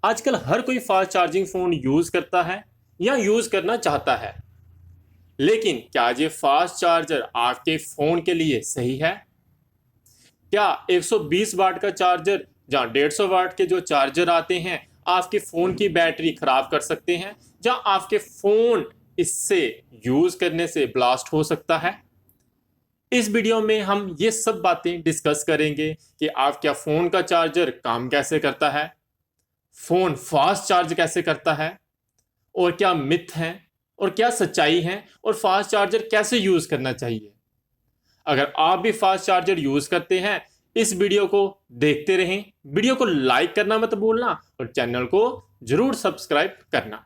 आजकल हर कोई fast charging phone use करता है या यूज करना चाहता है। लेकिन क्या ये फास्ट चार्जर आपके फोन के लिए सही है? क्या 120 वाट का चार्जर या 150 वाट के जो चार्जर आते हैं आपके फोन की बैटरी खराब कर सकते हैं, या आपके फोन इससे यूज करने से ब्लास्ट हो सकता है? इस वीडियो में हम ये सब बातें डिस्कस करेंगे कि आप क्या फोन का चार्जर काम कैसे करता है, फोन फास्ट चार्ज कैसे करता है, और क्या मिथ हैं और क्या सच्चाई है, और फास्ट चार्जर कैसे यूज करना चाहिए। अगर आप भी फास्ट चार्जर यूज करते हैं, इस वीडियो को देखते रहें। वीडियो को लाइक करना मत भूलना और चैनल को जरूर सब्सक्राइब करना।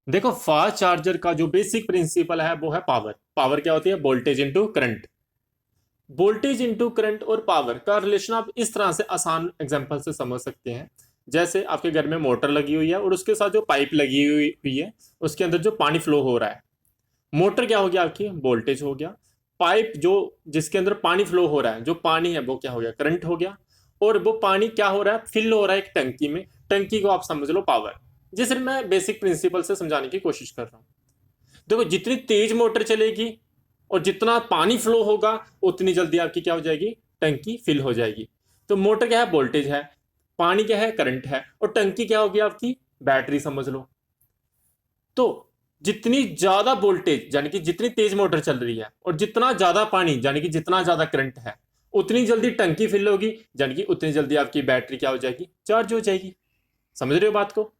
देखो, फास्ट चार्जर का जो बेसिक प्रिंसिपल है वो है पावर। पावर क्या होती है? Voltage into current. Voltage into current और पावर का रिलेशन आप इस तरह से आसान एग्जांपल से समझ सकते हैं। जैसे आपके घर में मोटर लगी हुई है और उसके साथ जो पाइप लगी हुई है उसके अंदर जो पानी फ्लो हो रहा है। मोटर क्या हो गया? आपकी वोल्टेज हो गया। पाइप जो जिसके अंदर पानी फ्लो हो रहा है, जो पानी है वो क्या हो गया? करंट हो गया। और वो पानी क्या हो रहा है? फिल हो रहा है एक टंकी में। टंकी को आप समझ लो पावर। जिसे मैं बेसिक प्रिंसिपल से समझाने की कोशिश कर रहा हूँ। देखो, जितनी तेज मोटर चलेगी और जितना पानी फ्लो होगा उतनी जल्दी आपकी क्या हो जाएगी? टंकी फिल हो जाएगी। तो मोटर क्या है? वोल्टेज है। पानी क्या है? करंट है। और टंकी क्या होगी? आपकी बैटरी समझ लो। तो जितनी ज्यादा वोल्टेज यानी कि जितनी तेज मोटर चल रही है और जितना ज्यादा पानी यानी कि जितना ज्यादा करंट है, उतनी जल्दी टंकी फिल होगी, यानी कि उतनी जल्दी आपकी बैटरी क्या हो जाएगी? चार्ज हो जाएगी। समझ रहे हो बात को?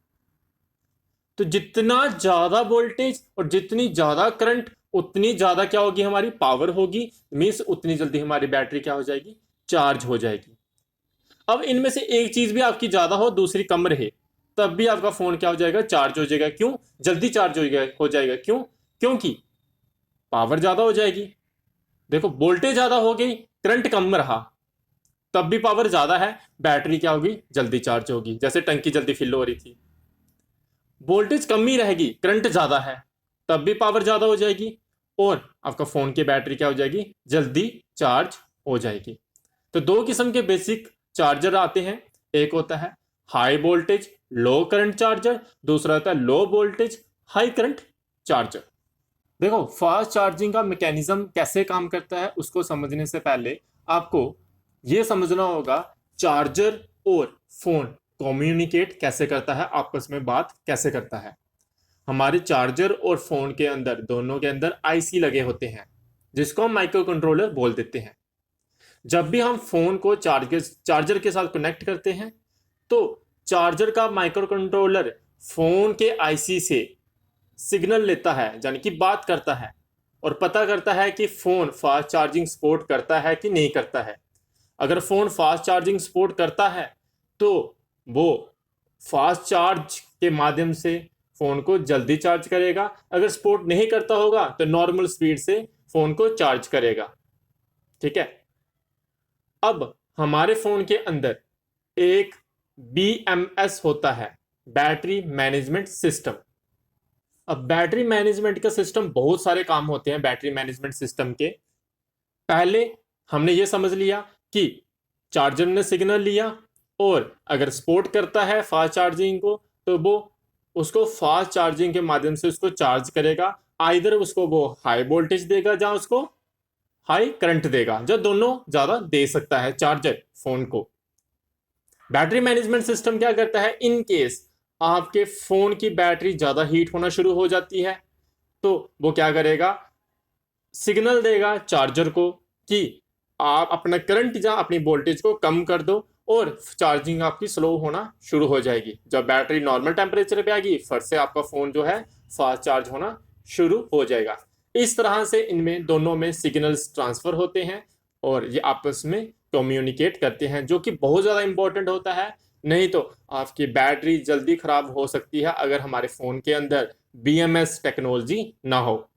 तो जितना ज्यादा वोल्टेज और जितनी ज्यादा करंट, उतनी ज्यादा क्या होगी? हमारी पावर होगी। मीन्स उतनी जल्दी हमारी बैटरी क्या हो जाएगी? चार्ज हो जाएगी। अब इनमें से एक चीज भी आपकी ज्यादा हो, दूसरी कम रहे, तब भी आपका फोन क्या हो जाएगा? चार्ज हो जाएगा। क्यों? जल्दी चार्ज हो जाएगा। क्यों? क्योंकि पावर ज्यादा हो जाएगी। देखो, वोल्टेज ज्यादा हो गई, करंट कम रहा, तब भी पावर ज्यादा है, बैटरी क्या होगी? जल्दी चार्ज होगी। जैसे टंकी जल्दी फिल हो रही थी। वोल्टेज कम ही रहेगी, करंट ज्यादा है, तब भी पावर ज्यादा हो जाएगी, और आपका फोन की बैटरी क्या हो जाएगी? जल्दी चार्ज हो जाएगी। तो दो किस्म के बेसिक चार्जर आते हैं। एक होता है हाई वोल्टेज लो करंट चार्जर, दूसरा होता है low voltage high current charger. देखो, फास्ट चार्जिंग का मैकेनिज्म कैसे काम करता है उसको समझने से पहले आपको यह समझना होगा चार्जर और फोन कम्युनिकेट कैसे करता है, आपस में बात कैसे करता है। हमारे चार्जर और फोन के अंदर, दोनों के अंदर आईसी लगे होते हैं, जिसको हम माइक्रो कंट्रोलर बोल देते हैं। जब भी हम फोन को चार्जर के साथ कनेक्ट करते हैं, तो चार्जर का माइक्रो कंट्रोलर फोन के आईसी से सिग्नल लेता है, यानी कि बात करता है, और पता करता है कि फोन फास्ट चार्जिंग सपोर्ट करता है कि नहीं करता है। अगर फोन फास्ट चार्जिंग सपोर्ट करता है तो वो फास्ट चार्ज के माध्यम से फोन को जल्दी चार्ज करेगा। अगर सपोर्ट नहीं करता होगा तो नॉर्मल स्पीड से फोन को चार्ज करेगा। ठीक है। अब हमारे फोन के अंदर एक BMS होता है, बैटरी मैनेजमेंट सिस्टम। अब बैटरी मैनेजमेंट का सिस्टम, बहुत सारे काम होते हैं बैटरी मैनेजमेंट सिस्टम के। पहले हमने ये समझ लिया कि चार्जर ने सिग्नल लिया, और अगर सपोर्ट करता है फास्ट चार्जिंग को तो वो उसको फास्ट चार्जिंग के माध्यम से उसको चार्ज करेगा। आइदर उसको वो हाई वोल्टेज देगा या उसको हाई करंट देगा, जो दोनों ज्यादा दे सकता है चार्जर फोन को। बैटरी मैनेजमेंट सिस्टम क्या करता है? इन केस आपके फोन की बैटरी ज्यादा हीट होना शुरू हो जाती है, तो वो क्या करेगा? सिग्नल देगा चार्जर को कि आप अपना करंट या अपनी वोल्टेज को कम कर दो, और चार्जिंग आपकी स्लो होना शुरू हो जाएगी। जब बैटरी नॉर्मल टेम्परेचर पे आएगी, फिर से आपका फोन जो है फास्ट चार्ज होना शुरू हो जाएगा। इस तरह से इनमें दोनों में सिग्नल्स ट्रांसफर होते हैं और ये आपस में कम्युनिकेट करते हैं, जो कि बहुत ज़्यादा इंपॉर्टेंट होता है। नहीं तो आपकी बैटरी जल्दी खराब हो सकती है अगर हमारे फ़ोन के अंदर BMS टेक्नोलॉजी ना हो।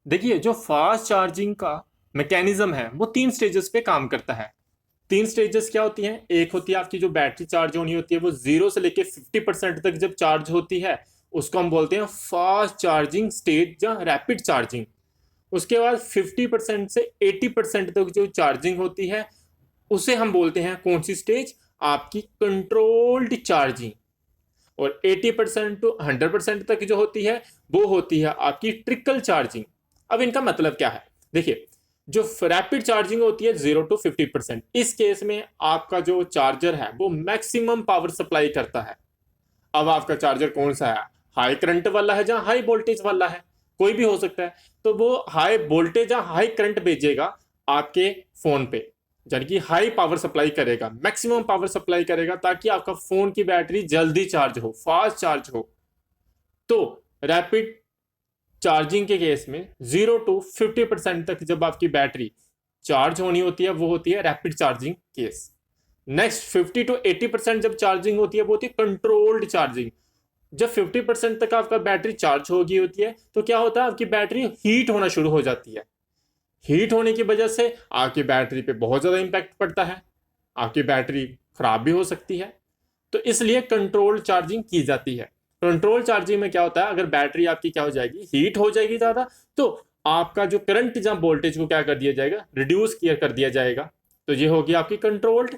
देखिए, जो फास्ट चार्जिंग का मैकेनिज्म है वो 3 स्टेजेस पे काम करता है। 3 स्टेजेस क्या होती हैं? एक होती है आपकी जो बैटरी चार्ज होनी होती है, वो 0 से लेके 50% तक जब चार्ज होती है उसको हम बोलते हैं फास्ट चार्जिंग स्टेज या रैपिड चार्जिंग। उसके बाद 50% से 80% तक जो चार्जिंग होती है उसे हम बोलते हैं कौन सी स्टेज? आपकी कंट्रोल्ड चार्जिंग। और 80% टू 100% तक जो होती है वो होती है आपकी ट्रिकल चार्जिंग। अब इनका मतलब क्या है, देखिए जो रैपिड चार्जिंग होती है 0 to 50%, इस केस में आपका जो चार्जर है वो मैक्सिमम पावर सप्लाई करता है। अब आपका चार्जर कौन सा है, हाई करंट वाला है या हाई वोल्टेज वाला है, कोई भी हो सकता है, तो वो हाई वोल्टेज या हाई करंट भेजेगा आपके फोन पे, यानी कि हाई पावर सप्लाई करेगा, मैक्सिमम पावर सप्लाई करेगा ताकि आपका फोन की बैटरी जल्दी चार्ज हो, फास्ट चार्ज हो। तो रैपिड चार्जिंग के केस में 0 to 50% तक जब आपकी बैटरी चार्ज होनी होती है वो होती है rapid charging case. Next 50 to 80% जब चार्जिंग होती है वो होती है कंट्रोल्ड चार्जिंग। जब 50% तक आपका बैटरी चार्ज हो गई होती है तो क्या होता है, आपकी बैटरी हीट होना शुरू हो जाती है। हीट होने की वजह से आपकी बैटरी पे बहुत ज़्यादा इम्पैक्ट पड़ता है, आपकी बैटरी खराब भी हो सकती है। तो इसलिए कंट्रोल चार्जिंग की जाती है। कंट्रोल चार्जिंग में क्या होता है, अगर बैटरी आपकी क्या हो जाएगी, हीट हो जाएगी ज़्यादा, तो आपका जो करंट या वोल्टेज को क्या कर दिया जाएगा, रिड्यूस किया कर दिया जाएगा। तो ये होगी आपकी कंट्रोल्ड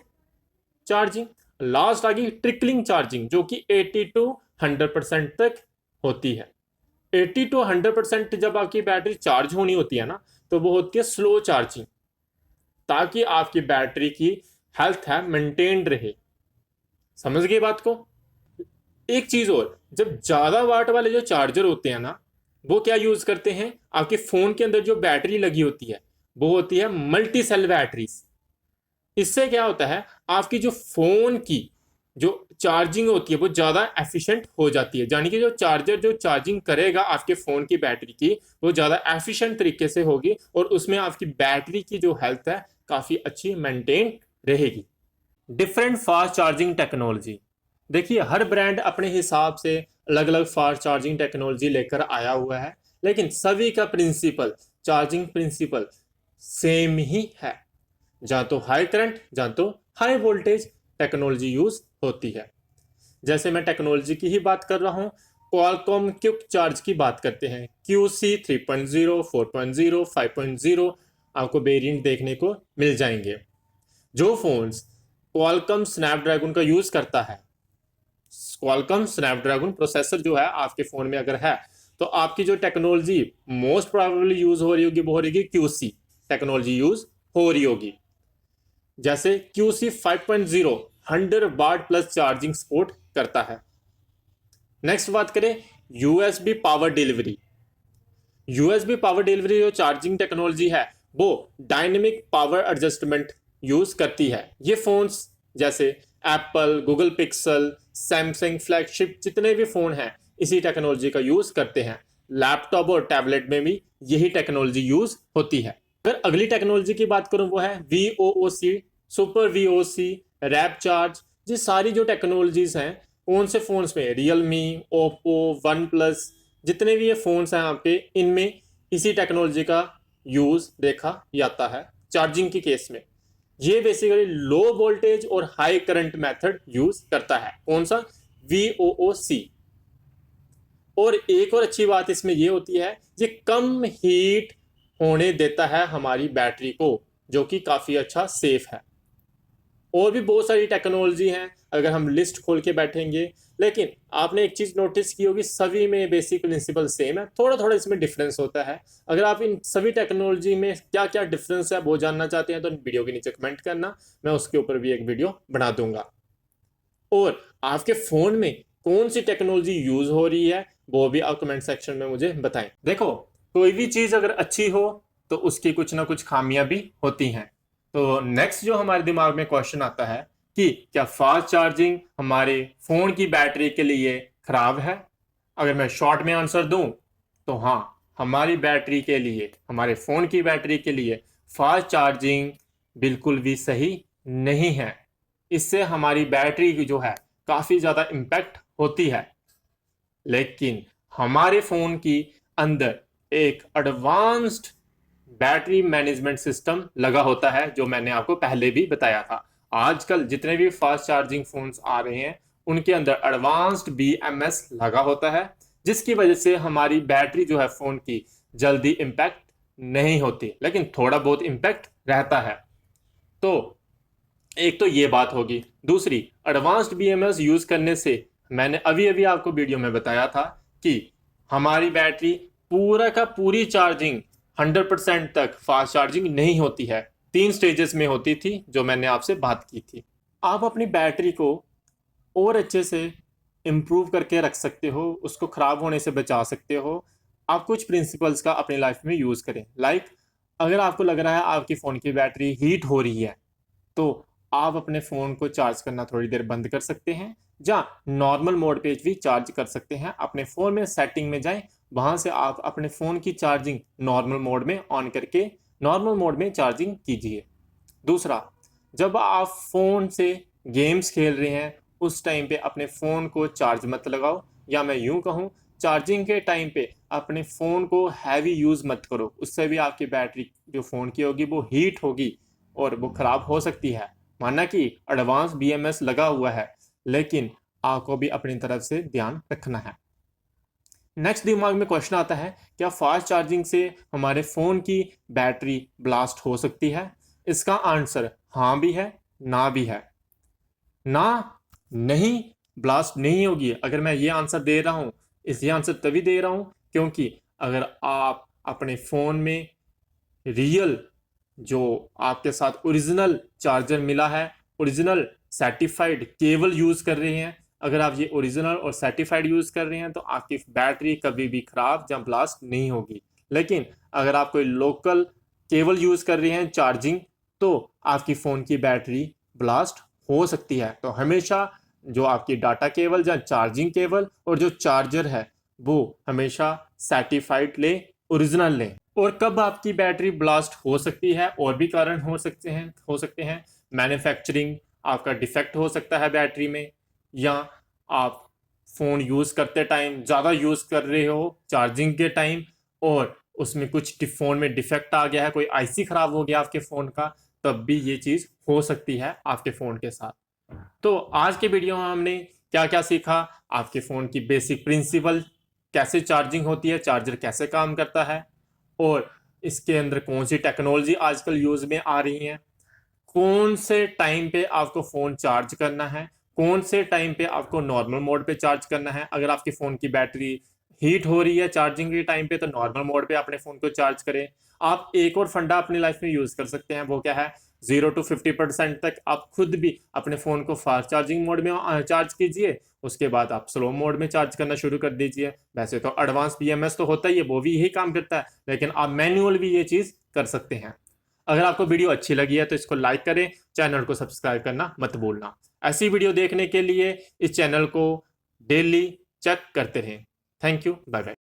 चार्जिंग। लास्ट आ गई ट्रिकलिंग चार्जिंग, जो कि 80 to 100% तक होती है। 80 to 100% जब आपकी बैटरी चार्ज होनी होती है ना, तो वो होती है स्लो चार्जिंग, ताकि आपकी बैटरी की हेल्थ है मेंटेन्ड रहे। समझ गए बात को। एक चीज और, जब ज्यादा वाट वाले जो चार्जर होते हैं ना, वो क्या यूज करते हैं, आपके फोन के अंदर जो बैटरी लगी होती है वो होती है मल्टी सेल बैटरीज। इससे क्या होता है, आपकी जो फोन की जो चार्जिंग होती है वो ज्यादा एफिशिएंट हो जाती है, यानी कि जो चार्जर जो चार्जिंग करेगा आपके फोन की बैटरी की वो ज्यादा एफिशिएंट तरीके से होगी और उसमें आपकी बैटरी की जो हेल्थ है काफी अच्छी मेंटेन रहेगी। डिफरेंट फास्ट चार्जिंग टेक्नोलॉजी, देखिए हर ब्रांड अपने हिसाब से अलग अलग फास्ट चार्जिंग टेक्नोलॉजी लेकर आया हुआ है, लेकिन सभी का प्रिंसिपल, चार्जिंग प्रिंसिपल सेम ही है। जहाँ तो हाई करंट जहाँ तो हाई वोल्टेज टेक्नोलॉजी यूज होती है। जैसे मैं टेक्नोलॉजी की ही बात कर रहा हूँ, क्वालकॉम क्विक चार्ज की बात करते हैं, QC 3.0, 4.0, 5.0 आपको वेरिएंट देखने को मिल जाएंगे। जो फोन्स क्वालकॉम स्नैपड्रैगन का यूज करता है, क्वालकॉम स्नैपड्रैगन प्रोसेसर जो है आपके फोन में अगर है, तो आपकी जो टेक्नोलॉजी मोस्ट प्रोबेबली यूज हो रही होगी वो हो रही होगी QC टेक्नोलॉजी यूज हो रही होगी। जैसे QC 5.0 100 वाट प्लस चार्जिंग सपोर्ट करता है। नेक्स्ट बात करें USB power delivery. USB power delivery जो चार्जिंग टेक्नोलॉजी है वो डायनेमिक पावर एडजस्टमेंट यूज करती है। ये फोन्स जैसे Apple, Google pixel, Samsung flagship जितने भी फोन हैं इसी टेक्नोलॉजी का यूज करते हैं। लैपटॉप और टैबलेट में भी यही टेक्नोलॉजी यूज होती है। अगर अगली टेक्नोलॉजी की बात करूं वो है VOOC, super VOC, warp charge. ये सारी जो टेक्नोलॉजीज हैं कौन से फोन्स में, रियलमी, ओप्पो, वन प्लस, जितने भी ये फोन्स हैं आपके, इनमें इसी टेक्नोलॉजी का यूज देखा जाता है चार्जिंग के केस में। ये बेसिकली लो वोल्टेज और हाई करंट मेथड यूज करता है। कौन सा, VOOC। और एक और अच्छी बात इसमें ये होती है, ये कम हीट होने देता है हमारी बैटरी को, जो कि काफी अच्छा सेफ है। और भी बहुत सारी टेक्नोलॉजी हैं अगर हम लिस्ट खोल के बैठेंगे, लेकिन आपने एक चीज नोटिस की होगी, सभी में बेसिक प्रिंसिपल सेम है, थोड़ा थोड़ा इसमें डिफरेंस होता है। अगर आप इन सभी टेक्नोलॉजी में क्या क्या डिफरेंस है वो जानना चाहते हैं तो वीडियो के नीचे कमेंट करना, मैं उसके ऊपर भी एक वीडियो बना दूंगा। और आपके फोन में कौन सी टेक्नोलॉजी यूज हो रही है वो भी आप कमेंट सेक्शन में मुझे बताएं। देखो कोई भी चीज अगर अच्छी हो तो उसकी कुछ ना कुछ खामियां भी होती हैं। तो नेक्स्ट जो हमारे दिमाग में क्वेश्चन आता है कि क्या फास्ट चार्जिंग हमारे फोन की बैटरी के लिए खराब है। अगर मैं शॉर्ट में आंसर दूं तो हाँ, हमारी बैटरी के लिए, हमारे फोन की बैटरी के लिए फास्ट चार्जिंग बिल्कुल भी सही नहीं है। इससे हमारी बैटरी की जो है काफी ज्यादा इम्पैक्ट होती है। लेकिन हमारे फोन की अंदर एक एडवांस्ड बैटरी मैनेजमेंट सिस्टम लगा होता है, जो मैंने आपको पहले भी बताया था। आजकल जितने भी फास्ट चार्जिंग फोन्स आ रहे हैं उनके अंदर एडवांस्ड BMS लगा होता है, जिसकी वजह से हमारी बैटरी जो है फोन की जल्दी इम्पैक्ट नहीं होती, लेकिन थोड़ा बहुत इम्पैक्ट रहता है। तो एक तो ये बात होगी। दूसरी, एडवांस्ड BMS यूज करने से मैंने अभी अभी आपको वीडियो में बताया था कि हमारी बैटरी पूरा का पूरी चार्जिंग 100% तक फास्ट चार्जिंग नहीं होती है, 3 स्टेजेस में होती थी जो मैंने आपसे बात की थी। आप अपनी बैटरी को और अच्छे से इम्प्रूव करके रख सकते हो, उसको ख़राब होने से बचा सकते हो। आप कुछ प्रिंसिपल्स का अपनी लाइफ में यूज़ करें। अगर आपको लग रहा है आपकी फ़ोन की बैटरी हीट हो रही है, तो आप अपने फ़ोन को चार्ज करना थोड़ी देर बंद कर सकते हैं, या नॉर्मल मोड पे भी चार्ज कर सकते हैं। अपने फ़ोन में सेटिंग में जाएं, वहाँ से आप अपने फ़ोन की चार्जिंग नॉर्मल मोड में ऑन करके नॉर्मल मोड में चार्जिंग कीजिए। दूसरा, जब आप फ़ोन से गेम्स खेल रहे हैं उस टाइम पे अपने फ़ोन को चार्ज मत लगाओ, या मैं यूं कहूं, चार्जिंग के टाइम पे अपने फ़ोन को हैवी यूज़ मत करो, उससे भी आपकी बैटरी जो फ़ोन की होगी वो हीट होगी और वो ख़राब हो सकती है। माना कि एडवांस BMS लगा हुआ है, लेकिन आपको भी अपनी तरफ से ध्यान रखना है। नेक्स्ट दिमाग में क्वेश्चन आता है, क्या फास्ट चार्जिंग से हमारे फ़ोन की बैटरी ब्लास्ट हो सकती है? इसका आंसर हाँ भी है, ना भी है। ना, नहीं, ब्लास्ट नहीं होगी। अगर मैं ये आंसर दे रहा हूँ, ये आंसर तभी दे रहा हूँ क्योंकि अगर आप अपने फ़ोन में रियल जो आपके साथ ओरिजिनल चार्जर मिला है, ओरिजिनल सर्टिफाइड केबल यूज़ कर रहे हैं, अगर आप ये ओरिजिनल और सर्टिफाइड यूज़ कर रहे हैं तो आपकी बैटरी कभी भी ख़राब या ब्लास्ट नहीं होगी। लेकिन अगर आप कोई लोकल केबल यूज़ कर रहे हैं चार्जिंग, तो आपकी फ़ोन की बैटरी ब्लास्ट हो सकती है। तो हमेशा जो आपकी डाटा केबल या चार्जिंग केबल और जो चार्जर है वो हमेशा सर्टिफाइड ले, ओरिजिनल लें। और कब आपकी बैटरी ब्लास्ट हो सकती है, और भी कारण हो सकते हैं। मैन्युफैक्चरिंग, आपका डिफेक्ट हो सकता है बैटरी में, या आप फ़ोन यूज़ करते टाइम ज़्यादा यूज़ कर रहे हो चार्जिंग के टाइम, और उसमें कुछ फ़ोन में डिफेक्ट आ गया है, कोई IC ख़राब हो गया आपके फ़ोन का, तब भी ये चीज़ हो सकती है आपके फ़ोन के साथ। तो आज के वीडियो में हमने क्या क्या सीखा, आपके फ़ोन की बेसिक प्रिंसिपल, कैसे चार्जिंग होती है, चार्जर कैसे काम करता है, और इसके अंदर कौन सी टेक्नोलॉजी आजकल यूज़ में आ रही है, कौन से टाइम पे आपको फ़ोन चार्ज करना है, कौन से टाइम पे आपको नॉर्मल मोड पे चार्ज करना है। अगर आपके फ़ोन की बैटरी हीट हो रही है चार्जिंग के टाइम पे, तो नॉर्मल मोड पे अपने फ़ोन को चार्ज करें। आप एक और फंडा अपनी लाइफ में यूज़ कर सकते हैं, वो क्या है, 0 to 50% तक आप खुद भी अपने फ़ोन को फास्ट चार्जिंग मोड में चार्ज कीजिए, उसके बाद आप स्लो मोड में चार्ज करना शुरू कर दीजिए। वैसे तो एडवांस BMS तो होता ही है, वो भी यही काम करता है, लेकिन आप मैनुअल भी ये चीज़ कर सकते हैं। अगर आपको वीडियो अच्छी लगी है तो इसको लाइक करें, चैनल को सब्सक्राइब करना मत भूलना। ऐसी वीडियो देखने के लिए इस चैनल को डेली चेक करते रहें। Thank you, bye bye.